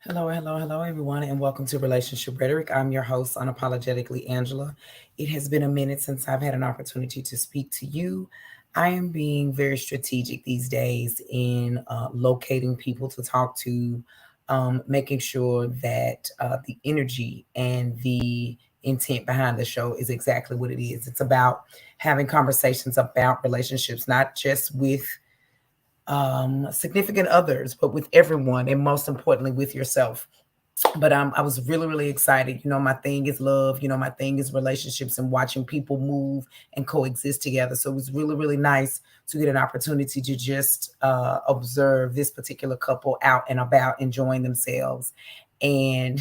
Hello, hello, hello, everyone, and welcome to Relationship Rhetoric. I'm your host, unapologetically Angela. It has been a minute since I've had an opportunity to speak to you. I am being very strategic these days in locating people to talk to, making sure that the energy and the intent behind the show is exactly what it is. It's about having conversations about relationships, not just with significant others, but with everyone, and most importantly, with yourself. But I was really, really excited. My thing is love. My thing is relationships and watching people move and coexist together. So it was really, really nice to get an opportunity to just observe this particular couple out and about enjoying themselves. And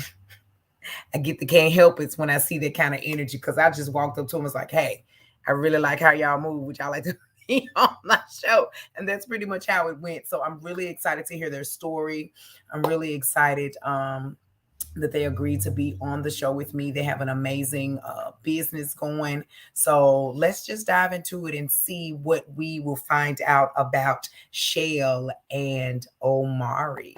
I get the can't help it when I see that kind of energy because I just walked up to him and was like, hey, I really like how y'all move. Would y'all like to be on my show? And that's pretty much how it went. So I'm really excited to hear their story. I'm really excited that they agreed to be on the show with me. They have an amazing business going. So let's just dive into it and see what we will find out about Chel and Omari.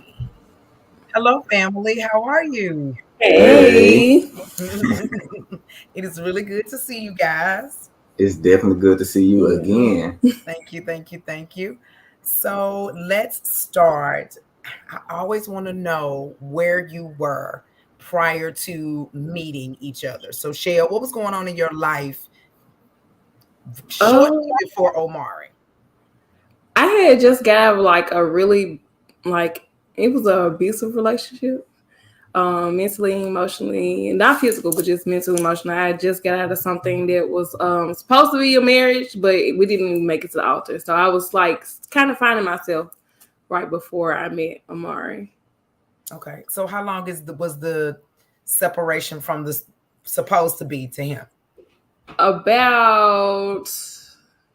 Hello, family. How are you? Hey, Hey, It is really good to see you guys. it's definitely good to see you yeah. again. Thank you, thank you, thank you. So let's start. I always want to know where you were prior to meeting each other. So, Shell, what was going on in your life shortly Oh, before Omari? I had just got like a really like it was a abusive relationship, mentally, emotionally, not physical, but just mentally, emotionally. I just got out of something that was supposed to be a marriage, but we didn't even make it to the altar. So I was like kind of finding myself right before I met Amari. Okay. So, how long was the separation from the supposed to be to him? About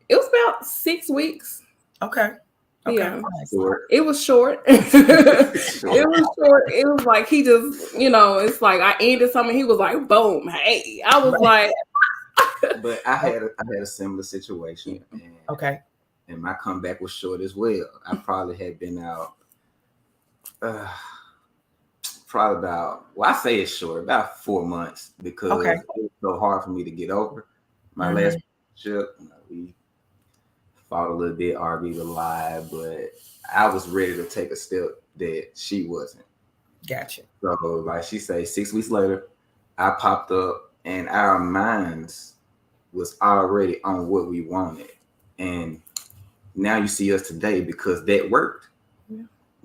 it was about 6 weeks. Okay. Okay. Yeah. Nice. Short, It was short. It short. was short. It was like he just, it's like I ended something. He was like, boom, hey. I was Right. like, But I had a similar situation, Okay. and my comeback was short as well. I probably had been out, uh, probably about, well, I say it's short, about 4 months Okay. because it was so hard for me to get over my Hmm. last relationship. We fought a little bit, argued a lot, but I was ready to take a step that she wasn't. Gotcha. So, like she say, 6 weeks later, I popped up, and our minds was already on what we wanted, and now you see us today because that worked.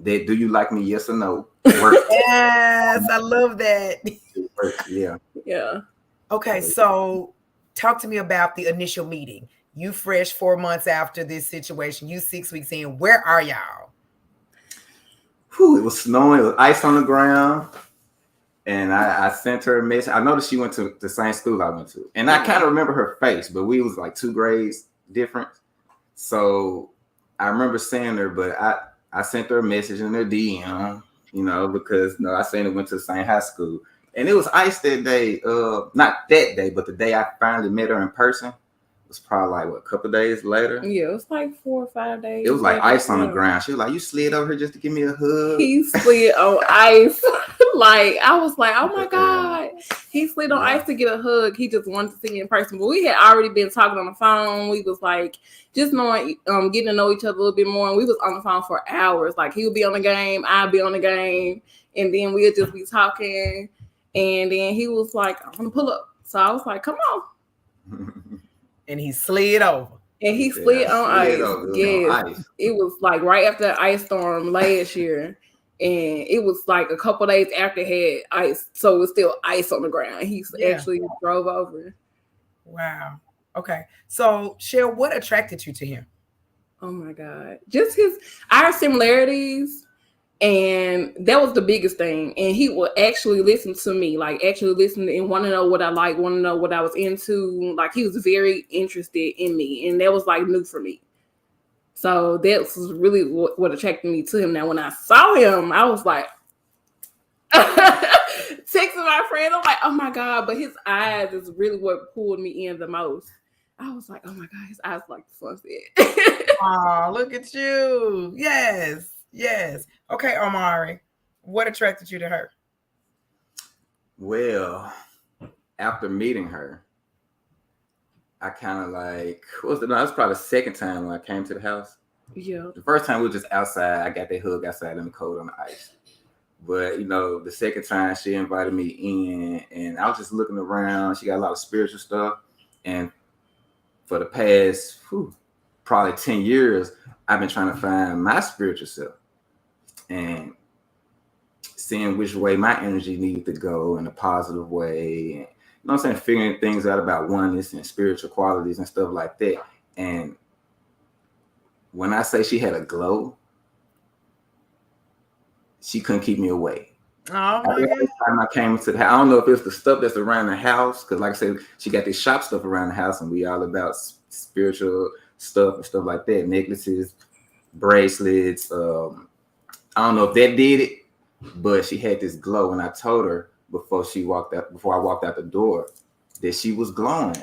That do you like me? Yes or no? Worked. Yes, I love that. It worked. Yeah. yeah. Okay, So, so talk to me about the initial meeting. You fresh 4 months after this situation, you 6 weeks in. Where are y'all? whew, it was snowing. It was ice on the ground. And I sent her a message. I noticed she went to the same school I went to, and I kind of remember her face, but we was like 2 grades different. So I remember seeing her, but I sent her a message in her DM, because I seen her went to the same high school, and it was ice that day. Not that day, but the day I finally met her in person was probably like what, a couple of days later. Yeah, it was like 4 or 5 It days was like later. ice on the Yeah. ground. She was like, "You slid over here just to give me a hug." He slid on ice. Like I was like, oh my Yeah, God. He slid on yeah. ice to get a hug. He just wanted to see me in person. But we had already been talking on the phone. We was like just knowing getting to know each other a little bit more. And we was on the phone for hours. Like he would be on the game, I'd be on the game, and then we'd just be talking. And then he was like, I'm gonna pull up. So I was like, come on. And he slid over. And He he said I slid on slid ice. over. It was Yes. on ice. It was like right after the ice storm last year. And it was like a couple days after it had ice. So it was still ice on the ground. He Yeah. actually drove over. Wow. Okay. So, Shell, what attracted you to him? Oh my God. Just our similarities. And that was the biggest thing. And he would actually listen to me, like actually listen and want to know what I like, want to know what I was into. Like he was very interested in me. And that was like new for me. So that was really what attracted me to him. Now, when I saw him, I was like, texting my friend, I'm like, oh my God. But his eyes is really what pulled me in the most. I was like, oh my God, his eyes like the sunset. Oh, look at you. Yes. Yes. Okay, Omari. What attracted you to her? Well, after meeting her, I kind of like, it was probably the second time when I came to the house. Yeah. The first time we were just outside. I got that hug outside in the cold on the ice. But, the second time she invited me in, and I was just looking around. She got a lot of spiritual stuff. And for the past, probably 10 years, I've been trying to find my spiritual self and seeing which way my energy needed to go in a positive way. And, what I'm saying? Figuring things out about oneness and spiritual qualities and stuff like that. And when I say she had a glow, she couldn't keep me away. Oh my God. Every time I came to the house, I don't know if it's the stuff that's around the house, because like I said, she got this shop stuff around the house, and we all about spiritual stuff and stuff like that, necklaces, bracelets. I don't know if that did it, but she had this glow, and I told her before I walked out the door, that she was glowing,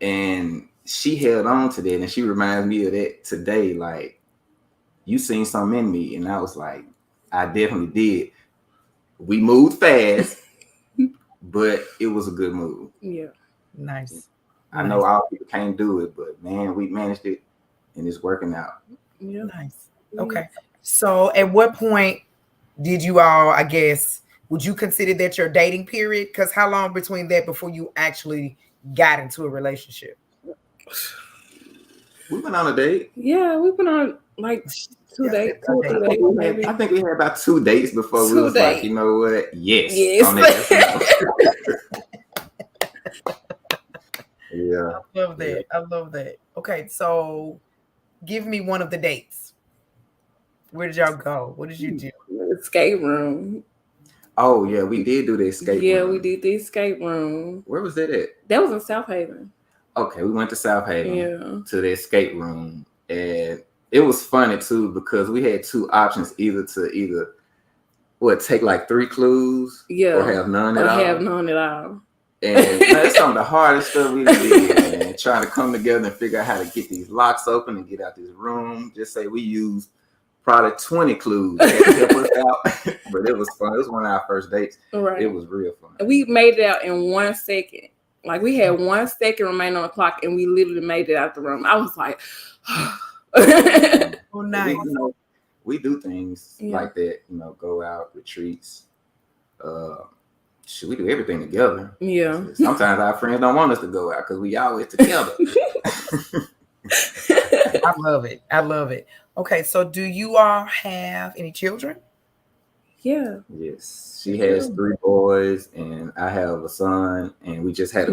and she held on to that, and she reminds me of that today. Like, you seen something in me, and I was like, I definitely did. We moved fast, but it was a good move. Yeah. Nice. I know all people can't do it, but man, we managed it, and it's working out. Yeah. Nice. Okay. So at what point did you all, I guess, would you consider that your dating period? Because how long between that before you actually got into a relationship? We went on a date. Yeah, we went on like 2 days, 2 or 3 days, maybe. I think we had about 2 dates before we was like, you know what? Yes. On yeah. I love that. I love that. Okay, so give me one of the dates. Where did y'all go? What did you do? Escape room. Oh yeah, we did do the escape room. Yeah, we did the escape room. Where was that at? That was in South Haven. Okay, we went to South Haven to the escape room, and it was funny too because we had 2 options: either take like 3 clues, or have none at all. Have none at all. And that's some of the hardest stuff we did, man. Trying to come together and figure out how to get these locks open and get out this room. Just say we used probably 20 clues to help us out, but it was fun. It was one of our first dates. Right. It was real fun. And we made it out in 1 second. Like, we had 1 second remaining on the clock, and we literally made it out the room. I was like, oh, nice. We do things like that, go out, retreats. We do everything together. Yeah. Sometimes our friends don't want us to go out because we always together. I love it. I love it. Okay, so do you all have any children? Yeah. Yes. She has 3 boys, and I have a son, and we just had a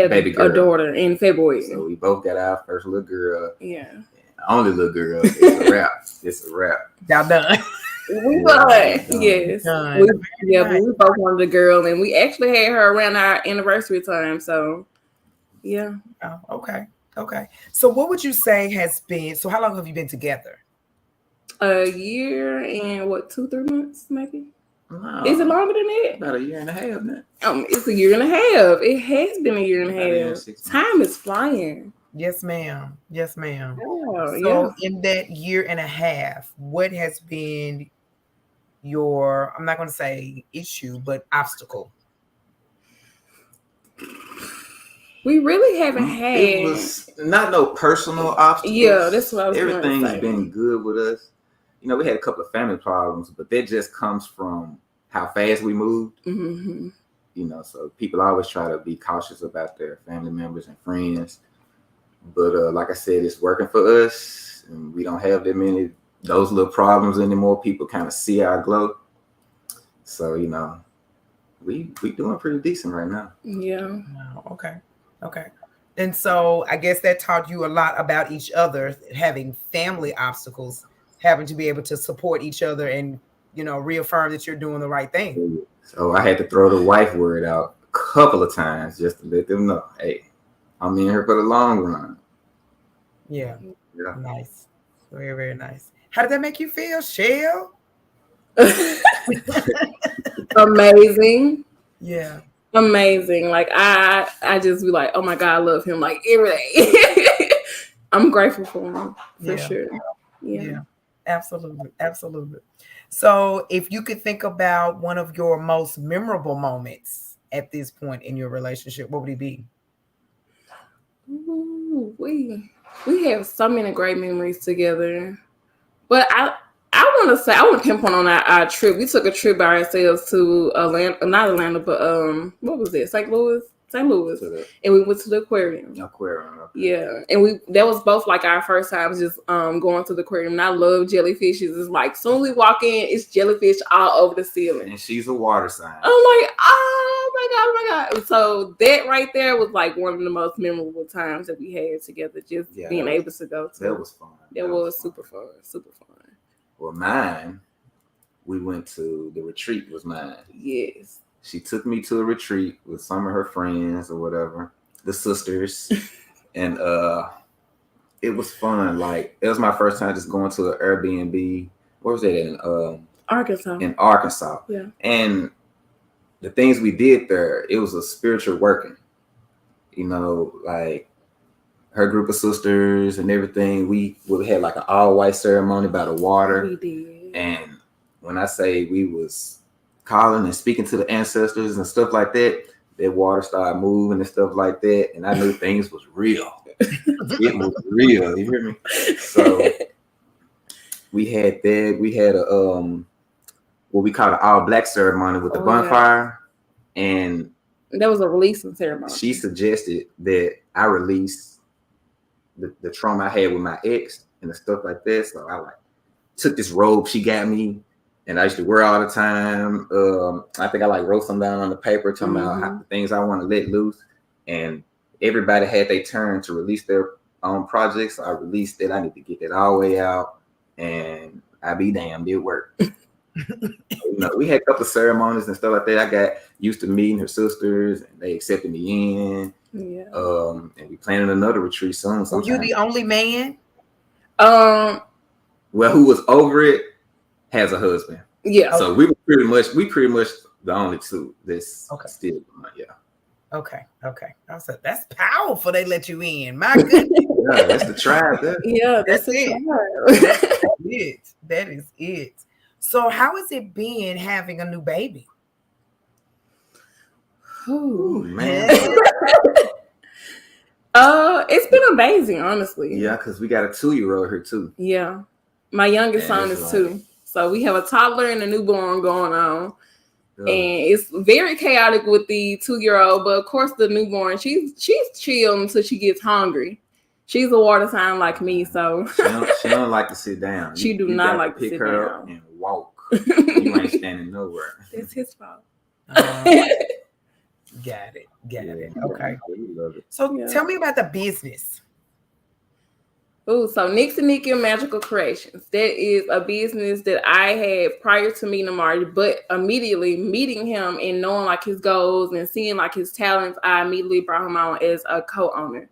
baby girl. A daughter in February. So we both got our first little girl. Yeah. Only little girl. It's a wrap. It's a wrap. Y'all done. We won. Yes. But we both wanted a girl, and we actually had her around our anniversary time. So, yeah. Oh, okay. Okay. So what would you say has been, so how long have you been together? A year and 2-3 months, maybe? No, is it longer than that? About a year and a half now. It's a year and a half. It has been a year and a half. Time is flying. Yes, ma'am. Yes, ma'am. Oh, so in that year and a half, what has been your, I'm not going to say issue, but obstacle? We really haven't had. It was not no personal obstacles. Yeah, that's what I was Everything has been good with us. We had a couple of family problems, but that just comes from how fast we moved. Mm-hmm. So people always try to be cautious about their family members and friends. But like I said, it's working for us, and we don't have that many those little problems anymore. People kind of see our glow. So we doing pretty decent right now. Yeah. Okay. Okay. And so I guess that taught you a lot about each other, having family obstacles, having to be able to support each other and, reaffirm that you're doing the right thing. So I had to throw the wife word out a couple of times just to let them know, hey, I'm in here for the long run. Yeah. Nice. Very, very nice. How did that make you feel, Chel? Amazing. Yeah. Amazing. Like I just be like, oh my God, I love him like every day. I'm grateful for him for sure. Yeah. Absolutely. Absolutely. So, if you could think about one of your most memorable moments at this point in your relationship, what would it be? Ooh, we have so many great memories together. But I want to pinpoint on our trip. We took a trip by ourselves to Atlanta, not Atlanta, but what was it? St. Louis, and we went to the aquarium. Aquarium. Okay. Yeah, and that was both like our first times just going to the aquarium. And I love jellyfishes. It's like soon as we walk in, it's jellyfish all over the ceiling. And she's a water sign. I'm like, oh my god. So that right there was like one of the most memorable times that we had together. Just being able to go to. That was fun. That was super fun. Super fun. Well, mine, we went to the retreat. Was mine. Yes. She took me to a retreat with some of her friends or whatever, the sisters, and it was fun. Like, it was my first time just going to an Airbnb. Where was that in? Arkansas. In Arkansas. Yeah. And the things we did there, it was a spiritual working. You know, like her group of sisters and everything. We had like an all-white ceremony by the water. We did. And when I say we was calling and speaking to the ancestors and stuff like that, that water started moving and stuff like that. And I knew things was real. It was real. You hear me? So we had that. We had a what we call an all-black ceremony with the bonfire. Yeah. And that was a releasing ceremony. She suggested that I release the trauma I had with my ex and the stuff like that. So I like took this robe she got me, and I used to wear all the time. I think I like wrote some down on the paper talking about the things I want to let loose. And everybody had their turn to release their own projects. So I released it. I need to get that all the way out. And I be damned, it worked. You know, we had a couple of ceremonies and stuff like that. I got used to meeting her sisters, and they accepted me in. Yeah. And we planning another retreat soon. Were you the only man? Well, who was over it has a husband. Yeah. So we pretty much the only two that's still, yeah. Okay. I said that's powerful. They let you in. My goodness. Yeah, that's the tribe. Yeah, that's it. That is it. So how has it been having a new baby? Ooh, man. It's been amazing, honestly. Yeah, because we got a 2-year-old here too. Yeah. My youngest son is 2. So we have a toddler and a newborn going on. And it's very chaotic with the 2-year-old, but of course the newborn, she's chill until she gets hungry. She's a water sign like me, so she don't like to sit down. She do not like to sit down. Pick her up and walk. You ain't standing nowhere. It's his fault. Got it. Okay. Love it. So tell me about the business. Oh, so Nikki Magikcal Creations. That is a business that I had prior to meeting Omari, but immediately meeting him and knowing like his goals and seeing like his talents, I immediately brought him on as a co-owner.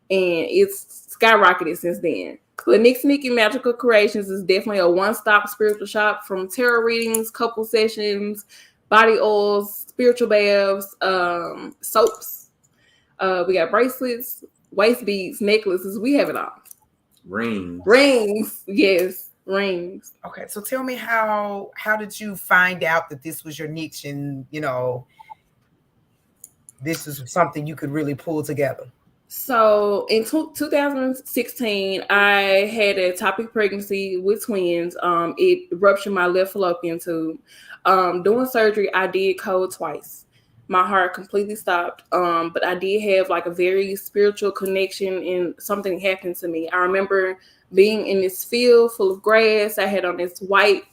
And it's skyrocketed since then. But Nikki Magikcal Creations is definitely a one-stop spiritual shop, from tarot readings, couple sessions, body oils, spiritual baths, soaps. We got bracelets, waist beads, necklaces. We have it all. Rings. Yes, rings. Okay, so tell me how did you find out that this was your niche and, you know, this is something you could really pull together? So in 2016, I had a ectopic pregnancy with twins. It ruptured my left fallopian tube. Doing surgery, I did code twice. My heart completely stopped. But I did have like a very spiritual connection, and something happened to me. I remember being in this field full of grass. I had on this white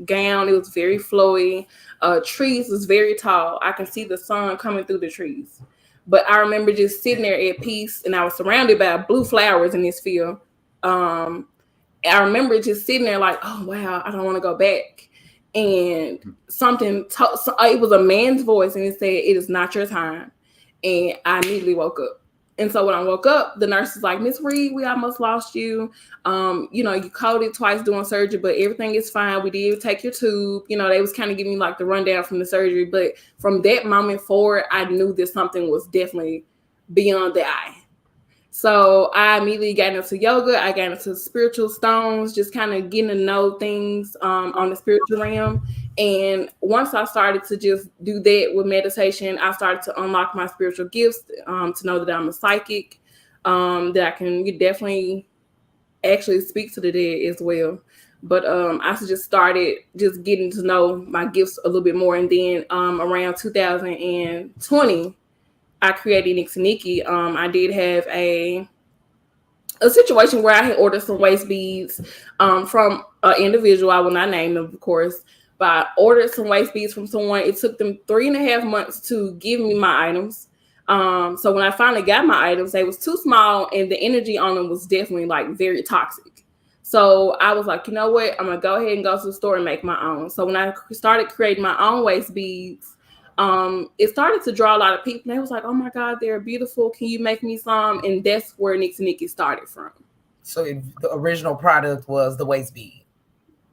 gown. It was very flowy. Trees was very tall. I can see the sun coming through the trees. But I remember just sitting there at peace, and I was surrounded by blue flowers in this field. I remember just sitting there like, oh, wow, I don't want to go back. And it was a man's voice, and it said, it is not your time. And I immediately woke up. And so when I woke up, the nurse was like, Miss Reed, we almost lost you. You coded twice doing surgery, but everything is fine. We did take your tube. You know, they was kind of giving me like the rundown from the surgery. But from that moment forward, I knew that something was definitely beyond the eye. So I immediately got into yoga. I got into spiritual stones, just kind of getting to know things on the spiritual realm. And once I started to just do that with meditation, I started to unlock my spiritual gifts, to know that I'm a psychic, that I can definitely actually speak to the dead as well. But I just started just getting to know my gifts a little bit more. And then around 2020, I created Nix and Nikki. I did have a situation where I had ordered some waist beads from an individual. I will not name them, of course, but I ordered some waist beads from someone. It took them 3.5 months to give me my items. So when I finally got my items, they was too small, and the energy on them was definitely like very toxic. So I was like, you know what? I'm gonna go ahead and go to the store and make my own. So when I started creating my own waist beads, it started to draw a lot of people. They was like, oh my God, they're beautiful. Can you make me some? And that's where Nix and Nikki started from. So the original product was the waist bead.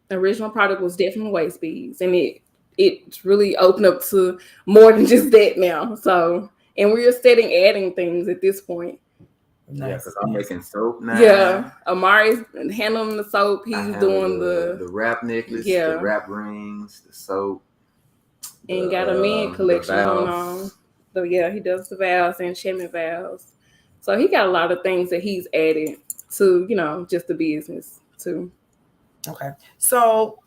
The original product was definitely waist beads. And it really opened up to more than just that now. So, and we're steady adding things at this point. Nice. Yeah, because I'm making soap now. Yeah, Omari's handling the soap. He's doing the wrap necklace, the wrap rings, the soap. And got a men collection going on. So yeah, he does the vows and shaman vows. So he got a lot of things that he's added to, just the business too. Okay. So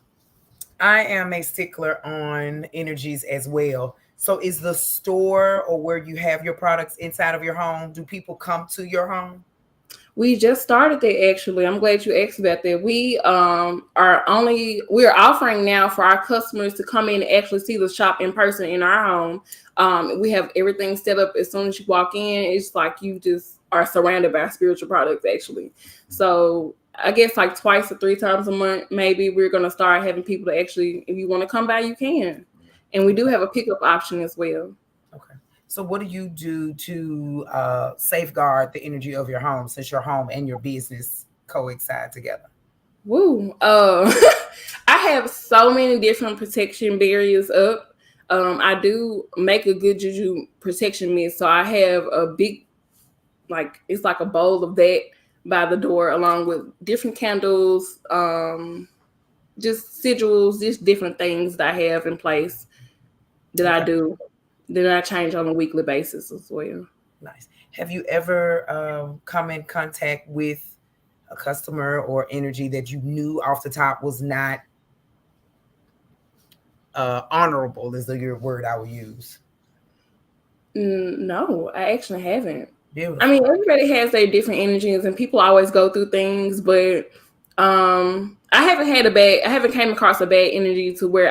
I am a stickler on energies as well. So is the store or where you have your products inside of your home, do people come to your home? We just started that, actually. I'm glad you asked about that. We are offering now for our customers to come in and actually see the shop in person in our home. We have everything set up. As soon as you walk in, it's like you just are surrounded by spiritual products, actually. So I guess like 2 or 3 times a month, maybe we're going to start having people to actually, if you want to come by, you can. And we do have a pickup option as well. Okay. So what do you do to safeguard the energy of your home, since your home and your business coincide together? Woo. I have so many different protection barriers up. I do make a good juju protection mist. So I have a big, it's like a bowl of that by the door, along with different candles, just sigils, just different things that I have in place that I do, that I change on a weekly basis as well. Nice. Have you ever come in contact with a customer or energy that you knew off the top was not honorable, is the word I would use? No, I actually haven't. Beautiful. I mean, everybody has their different energies, and people always go through things, but I haven't came across a bad energy to where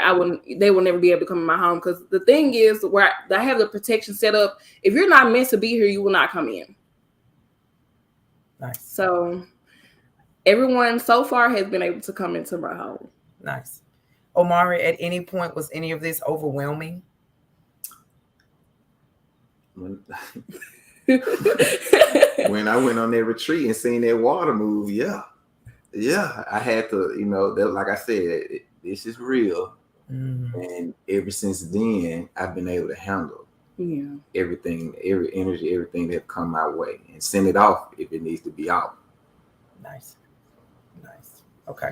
they will never be able to come in my home. Because the thing is, where I have the protection set up, if you're not meant to be here, you will not come in. Nice. So everyone so far has been able to come into my home. Nice. Omari, at any point, was any of this overwhelming? When I went on that retreat and seen that water move, yeah, I had to, like I said, this is real. And ever since then, I've been able to handle everything, every energy, everything that come my way, and send it off if it needs to be out. Nice. Okay.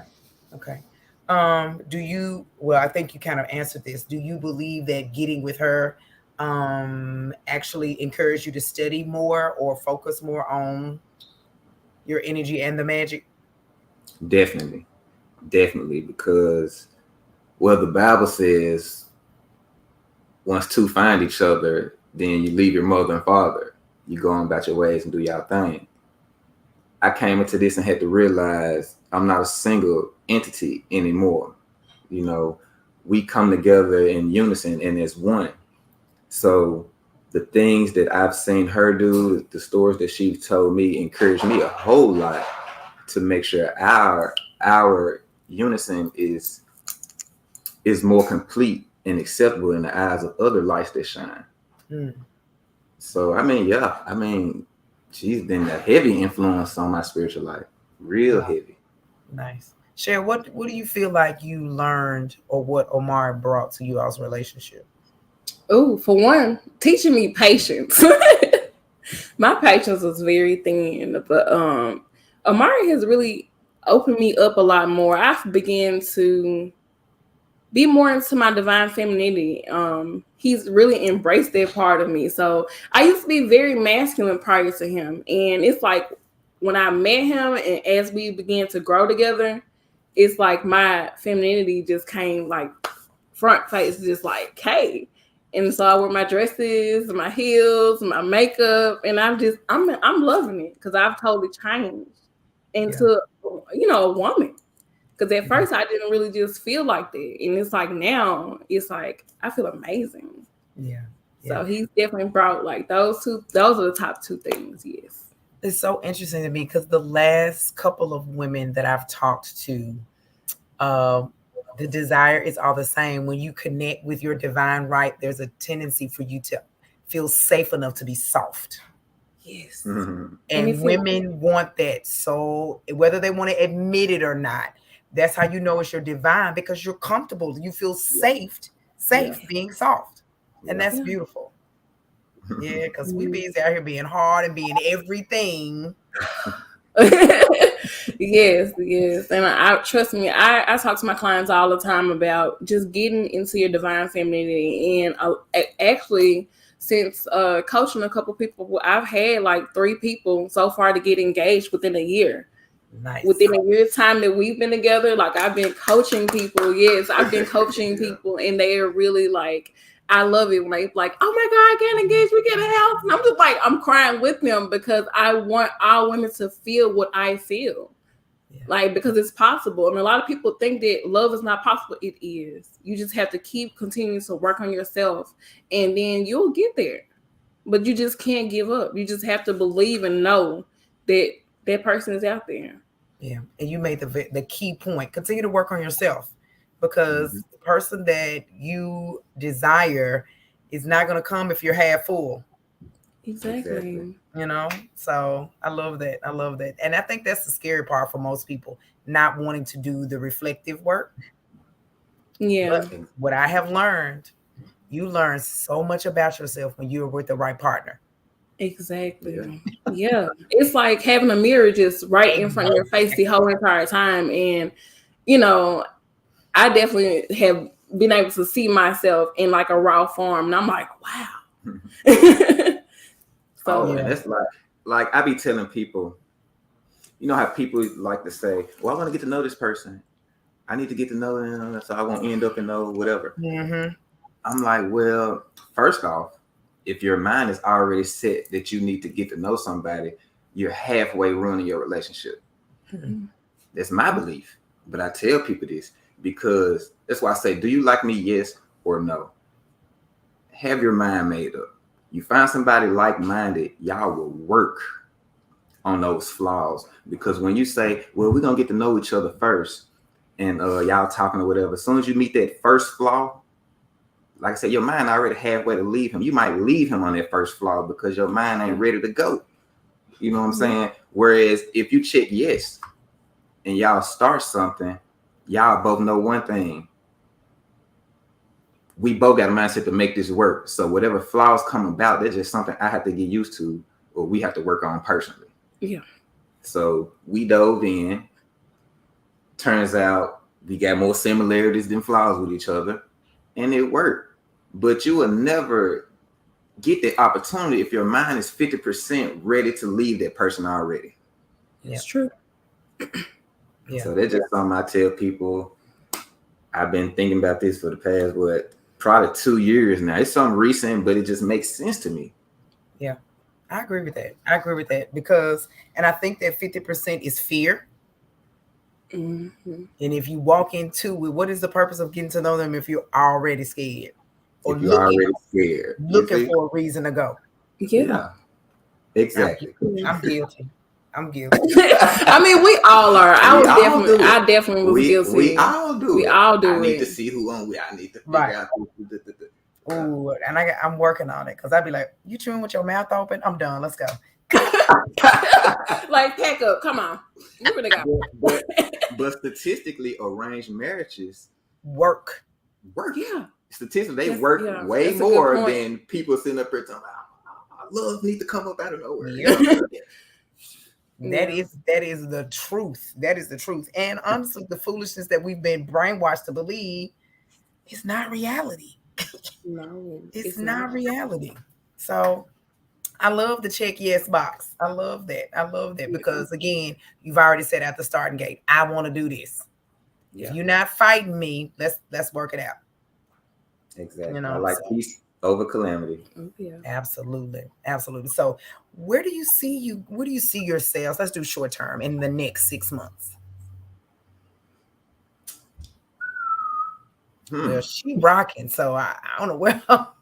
I think you kind of answered this. Do you believe that getting with her actually encouraged you to study more or focus more on your energy and the magic? Definitely, because the Bible says once two find each other, then you leave your mother and father, you go on about your ways and do your thing. I came into this and had to realize I'm not a single entity anymore. We come together in unison and as one. So the things that I've seen her do, the stories that she told me, encouraged me a whole lot to make sure our unison is more complete and acceptable in the eyes of other lights that shine. So she's been a heavy influence on my spiritual life, real heavy. Nice. Chel, what do you feel like you learned, or what Omari brought to you all's relationship? Oh, for one, teaching me patience. My patience was very thin, but Omari has really opened me up a lot more. I've began to be more into my divine femininity. He's really embraced that part of me. So I used to be very masculine prior to him, and it's like when I met him and as we began to grow together, it's like my femininity just came like front face, just like, hey. And so I wear my dresses, my heels, my makeup, and I'm loving it because I've totally changed into a woman. Because at first I didn't really just feel like that, and it's like now it's like I feel amazing. Yeah. So he's definitely brought like those two. Those are the top two things. Yes. It's so interesting to me because the last couple of women that I've talked to, the desire is all the same. When you connect with your divine right, there's a tendency for you to feel safe enough to be soft. Yes. Mm-hmm. And women want that. So whether they want to admit it or not, that's how you know it's your divine, because you're comfortable. You feel safe being soft. And that's beautiful. Yeah, because we be out here being hard and being everything. Yes. And I trust me, I talk to my clients all the time about just getting into your divine femininity. And actually, since coaching a couple people, I've had like 3 people so far to get engaged within a year. Nice. Within a year's time that we've been together, like I've been coaching people. Yes, I've been coaching people, and they are really like, I love it when they like, oh my God, I can't engage, we get a house. And I'm just like, I'm crying with them because I want all women to feel what I feel. Like, because it's possible. And a lot of people think that love is not possible. It is. You just have to keep continuing to work on yourself, and then you'll get there. But you just can't give up. You just have to believe and know that that person is out there. Yeah, and you made the key point. Continue to work on yourself, because the person that you desire is not going to come if you're half full. Exactly. You know, so I love that. And I think that's the scary part for most people, not wanting to do the reflective work. Yeah. But what I have learned, you learn so much about yourself when you're with the right partner. Exactly. Yeah. It's like having a mirror just right in front of your face the whole entire time. And, I definitely have been able to see myself in like a raw form. And I'm like, wow. And it's like I be telling people, you know how people like to say, well, I want to get to know this person. I need to get to know them so I won't end up in whatever. Mm-hmm. I'm like, well, first off, if your mind is already set that you need to get to know somebody, you're halfway ruining your relationship. Mm-hmm. That's my belief. But I tell people this because that's why I say, do you like me? Yes or no? Have your mind made up. You find somebody like-minded, y'all will work on those flaws. Because when you say, well, we're going to get to know each other first, and y'all talking or whatever, as soon as you meet that first flaw, like I said, your mind already halfway to leave him. You might leave him on that first flaw because your mind ain't ready to go. You know what I'm saying? Whereas if you check yes and y'all start something, y'all both know one thing. We both got a mindset to make this work. So whatever flaws come about, that's just something I have to get used to or we have to work on personally. Yeah. So we dove in. Turns out we got more similarities than flaws with each other. And it worked. But you will never get the opportunity if your mind is 50% ready to leave that person already. It's true. So that's just something I tell people. I've been thinking about this for the past, probably 2 years now. It's something recent, but it just makes sense to me. Yeah, I agree with that. Because, and I think that 50% is fear. Mm-hmm. And if you walk into it, what is the purpose of getting to know them if you're already scared? Or if you're already scared. Looking for a reason to go. Yeah. Exactly. I'm guilty. I mean, we all are. I definitely was guilty. We all do. We all do. I need to see who I'm with. I need to figure out who. Ooh, and I'm working on it because I'd be like, you chewing with your mouth open? I'm done. Let's go. Like, pack up. Come on. You really got but statistically, arranged marriages work. Yeah. Statistically, they work way more than people sitting up here talking about, love need to come up out of nowhere. Yeah. Yeah. That is the truth. That is the truth. And honestly, the foolishness that we've been brainwashed to believe is not reality. No, It's not reality. So I love the check yes box. I love that. I love that because again, you've already set out the starting gate. I want to do this. Yeah. If you're not fighting me, let's work it out. Exactly. You know, I like so- peace over calamity. Yeah. Absolutely. Absolutely. So where do you see yourselves? Let's do short term in the next 6 months. Well, she rocking, so I don't know where. Well,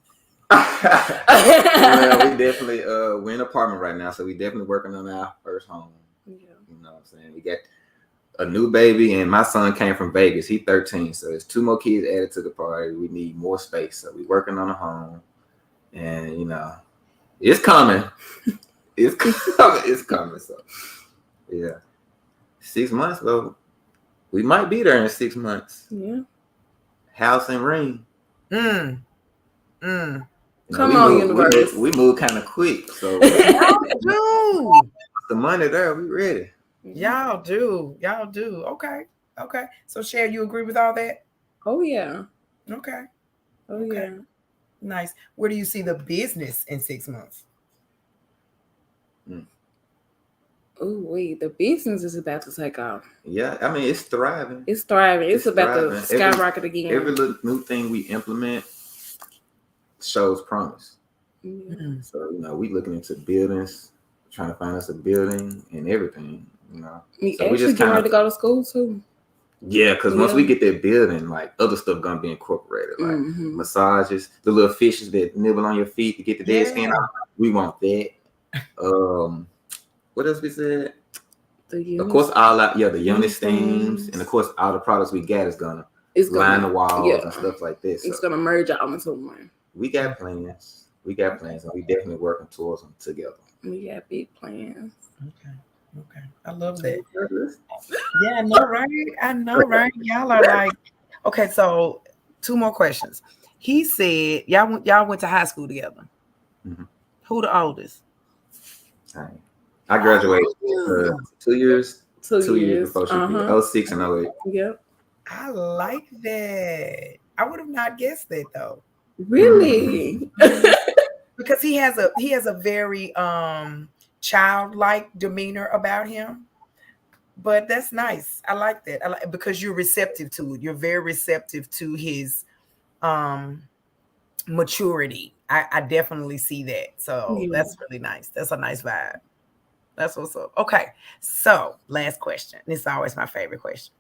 we definitely we're in an apartment right now, so we definitely working on our first home. Yeah. You know what I'm saying? We got a new baby, and my son came from Vegas. He's 13, so there's 2 more kids added to the party. We need more space, so we're working on a home, and you know, it's coming. It's coming. It's coming. So yeah, 6 months. Well, we might be there in 6 months. Yeah. House and ring. Mm. You Come know, on, we universe. we move kind of quick, so Y'all do. the money there, we ready. Y'all do. Okay. So Cher, you agree with all that? Oh yeah. Okay. Oh Okay. yeah. Nice. Where do you see the business in 6 months? Oh wait, the business is about to take off. Yeah, I mean it's thriving. It's thriving. It's about thriving. to skyrocket again. Every little new thing we implement shows promise. Yeah. So, you know, we looking into buildings, trying to find us a building and everything, you know. We So actually we just getting kind ready to of, go to school too. yeah, because once Yeah. we get that building, like other stuff gonna be incorporated, like massages, the little fishes that nibble on your feet to get the dead skin out. We want that. What else we said? Of course, all out, the unit steams, and of course, all the products we got is gonna line the walls and stuff like this. It's gonna merge all into one. We got plans. And we definitely working towards them together. We got big plans. Okay. I love that. Yeah, I know, right? Y'all are like, okay, so 2 more questions. He said y'all went to high school together. Mhm. Who the oldest? I graduated 2 years. 2 years before she did. 06 and 08. Yep. I like that. I would have not guessed that though. Really? Because he has a very childlike demeanor about him. But that's nice. I like that. I like because you're receptive to it. You're very receptive to his maturity. I definitely see that. So that's really nice. That's a nice vibe. That's what's up. Okay. So last question. This is always my favorite question.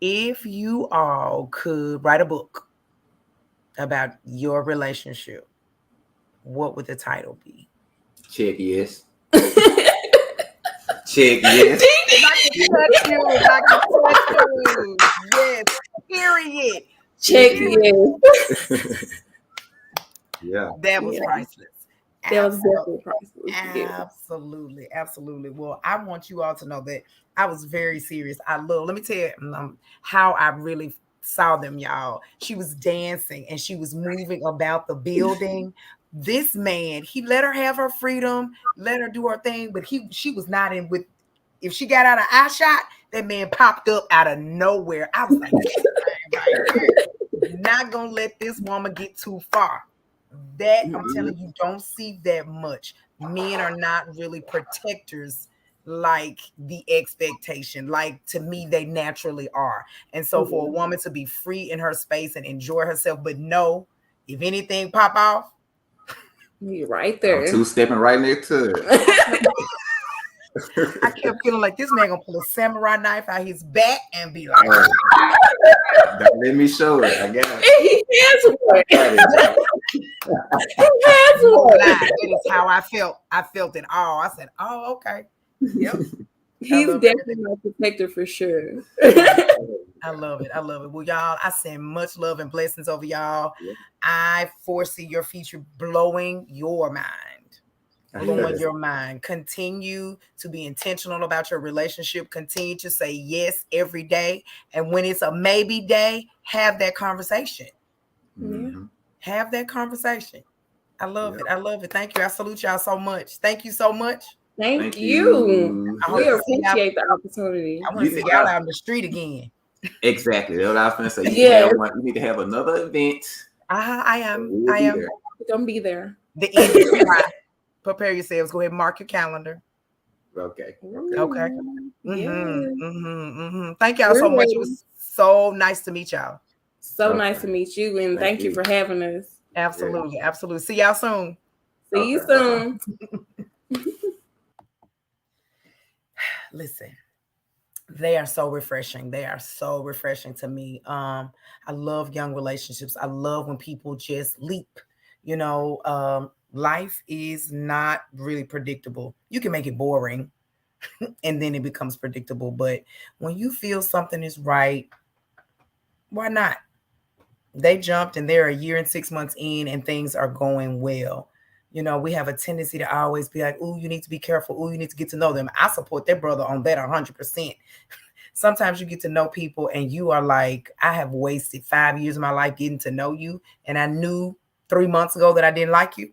If you all could write a book about your relationship, what would the title be? Check yes. Check yes. I can touch you. Yes. Period. Check yes. Yeah. That was priceless. That was definitely priceless. Absolutely. Well, I want you all to know that I was very serious. Let me tell you how I really saw them, y'all. She was dancing and she was moving about the building. This man, he let her have her freedom, let her do her thing, but she was not in with. If she got out of eye shot, that man popped up out of nowhere. I was like, not gonna let this woman get too far. That I'm telling you, don't see that much. Men are not really protectors like the expectation. Like to me, they naturally are. And so for a woman to be free in her space and enjoy herself, but no, if anything pop off, you're right there. I'm 2-stepping right next to it. I kept feeling like this man gonna pull a samurai knife out his back and be like, don't let me show it. I got it. He has one. That is how I felt. I felt it all. I said, oh, okay. Yep. He's definitely my protector for sure. I love it. Well, y'all, I send much love and blessings over y'all. Yeah. I foresee your future blowing your mind. Your mind. Continue to be intentional about your relationship. Continue to say yes every day. And when it's a maybe day, have that conversation. Mm-hmm. Have that conversation. I love it. I love it. Thank you. I salute y'all so much. Thank you so much. Thank Thank you. you. I hope We to see y'all. appreciate the opportunity. I want to see y'all out in the street again. Exactly. That's what I was going to say. You need Yes. to have one. You need to have another event. I am. We'll I be am. there. We're gonna be there. The end of July. Prepare yourselves. Go ahead and mark your calendar. Okay. Okay. Thank y'all We're so much. ready. It was so nice to meet y'all. So Okay. nice to meet you, and thank you for having us. Absolutely. Absolutely. See y'all soon. See you Okay. soon. Listen, they are so refreshing. They are so refreshing to me. I love young relationships. I love when people just leap. You know, life is not really predictable. You can make it boring and then it becomes predictable. But when you feel something is right, why not? They jumped and they're a year and 6 months in and things are going well. You know, we have a tendency to always be like, oh, you need to be careful. Oh, you need to get to know them. I support their brother on that 100%. Sometimes you get to know people and you are like, I have wasted 5 years of my life getting to know you. And I knew 3 months ago that I didn't like you,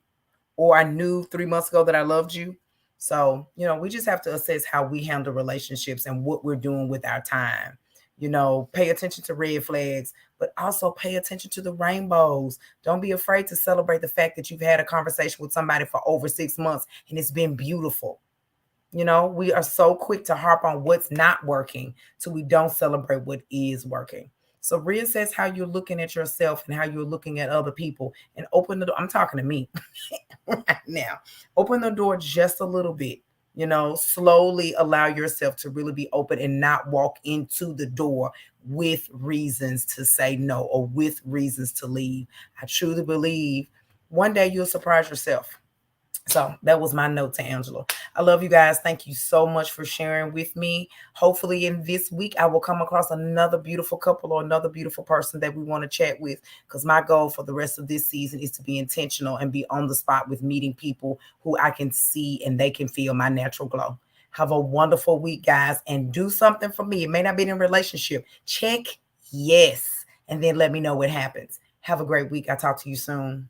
or I knew 3 months ago that I loved you. So, you know, we just have to assess how we handle relationships and what we're doing with our time. You know, pay attention to red flags, but also pay attention to the rainbows. Don't be afraid to celebrate the fact that you've had a conversation with somebody for over 6 months and it's been beautiful. You know, we are so quick to harp on what's not working till we don't celebrate what is working. So reassess how you're looking at yourself and how you're looking at other people and open the door. I'm talking to me right now. Open the door just a little bit. You know, slowly allow yourself to really be open and not walk into the door with reasons to say no or with reasons to leave. I truly believe one day you'll surprise yourself. So that was my note to Angela. I love you guys. Thank you so much for sharing with me. Hopefully in this week, I will come across another beautiful couple or another beautiful person that we want to chat with, because my goal for the rest of this season is to be intentional and be on the spot with meeting people who I can see and they can feel my natural glow. Have a wonderful week, guys, and do something for me. It may not be in a relationship. Check yes, and then let me know what happens. Have a great week. I'll talk to you soon.